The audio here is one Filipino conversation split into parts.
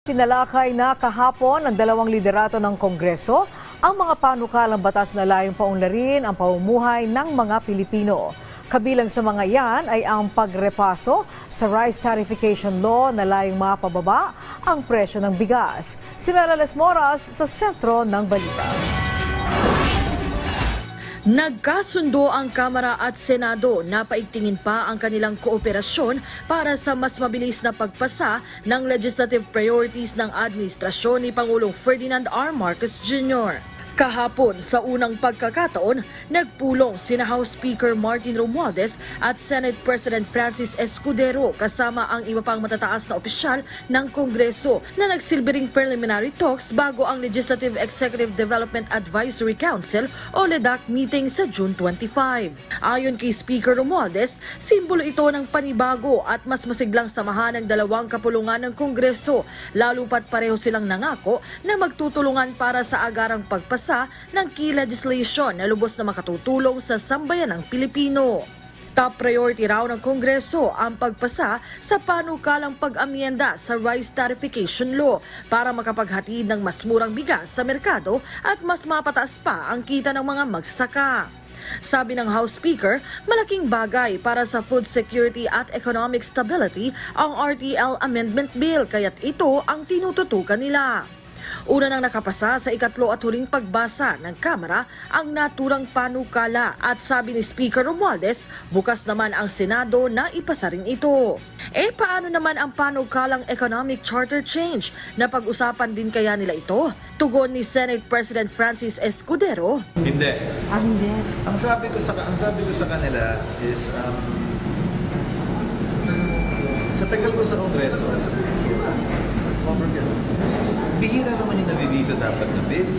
Tinalakay na kahapon ng dalawang liderato ng Kongreso ang mga panukalang batas na layong paunlarin ang pamumuhay ng mga Pilipino. Kabilang sa mga yan ay ang pagrepaso sa rice tariffication law na layong mapababa ang presyo ng bigas. Si Melales Moras sa sentro ng balita. Nagkasundo ang Kamara at Senado na paigtingin pa ang kanilang kooperasyon para sa mas mabilis na pagpasa ng legislative priorities ng administrasyon ni Pangulong Ferdinand R. Marcos Jr. Kahapon sa unang pagkakataon, nagpulong sina House Speaker Martin Romualdez at Senate President Francis Escudero kasama ang iba pang matataas na opisyal ng Kongreso na nagsilbing preliminary talks bago ang Legislative Executive Development Advisory Council o LEDAC meeting sa June 25. Ayon kay Speaker Romualdez, simbolo ito ng panibago at mas masiglang samahan ng dalawang kapulungan ng Kongreso, lalo pat pareho silang nangako na magtutulungan para sa agarang pagpasa ng key legislation na lubos na makatutulong sa sambayanang Pilipino. Top priority raw ng Kongreso ang pagpasa sa panukalang pag-amyenda sa rice tariffication law para makapaghatid ng mas murang bigas sa merkado at mas mapataas pa ang kita ng mga magsasaka. Sabi ng House Speaker, malaking bagay para sa food security at economic stability ang RTL Amendment Bill kaya't ito ang tinututukan nila. Una nang nakapasa sa ikatlo at huling pagbasa ng Kamara ang naturang panukala at sabi ni Speaker Romualdez, bukas naman ang Senado na ipasa rin ito. Paano naman ang panukalang economic charter change? Napag-usapan din kaya nila ito? Tugon ni Senate President Francis Escudero. Hindi. Hindi. Ang sabi ko sa kanila is sa tagal ko sa Kongreso, bihira naman yung nabibito dapat na bill.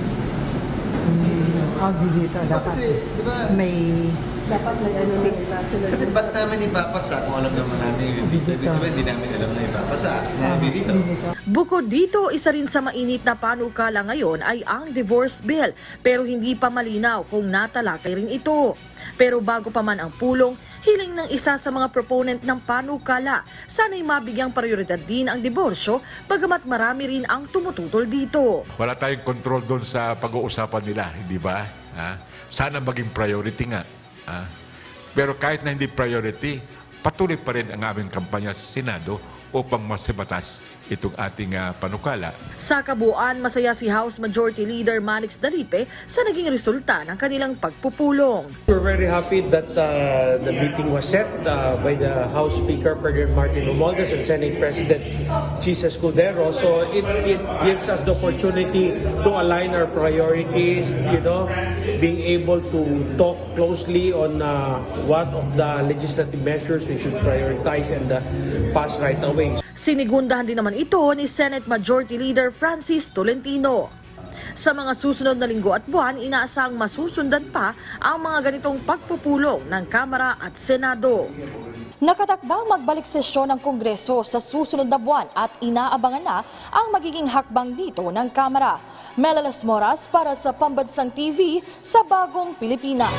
Dito dapat. Kasi, di ba? Dapat may ano na iba. Kasi ba't namin ipapasa kung alam naman namin yung bibito? Ibig sabihin, hindi namin alam na ipapasa na bibito. Bukod dito, isa rin sa mainit na panukala ngayon ay ang divorce bill, pero hindi pa malinaw kung natalakay rin ito. Pero bago pa man ang pulong, hiling ng isa sa mga proponent ng panukala, sana'y mabigyang prioridad din ang diborsyo, bagamat marami rin ang tumututol dito. Wala tayong control doon sa pag-uusapan nila, hindi ba? Sana maging priority nga. Pero kahit na hindi priority, patuloy pa rin ang aming kampanya sa Senado upang masibatas itong ating panukala. Sa kabuuan, masaya si House Majority Leader Manix Dalipe sa naging resulta ng kanilang pagpupulong. We're very happy that the meeting was set by the House Speaker Ferdinand Martin Romualdez and Senate President Chis Escudero. So it gives us the opportunity to align our priorities, being able to talk closely on what of the legislative measures we should prioritize and pass right away. Sinigundahan din naman ito ni Senate Majority Leader Francis Tolentino. Sa mga susunod na linggo at buwan, inaasang masusundan pa ang mga ganitong pagpupulong ng Kamara at Senado. Nakatakdang magbalik sesyon ng Kongreso sa susunod na buwan at inaabangan na ang magiging hakbang dito ng Kamara. Melales Moras para sa Pambansang TV sa Bagong Pilipinas.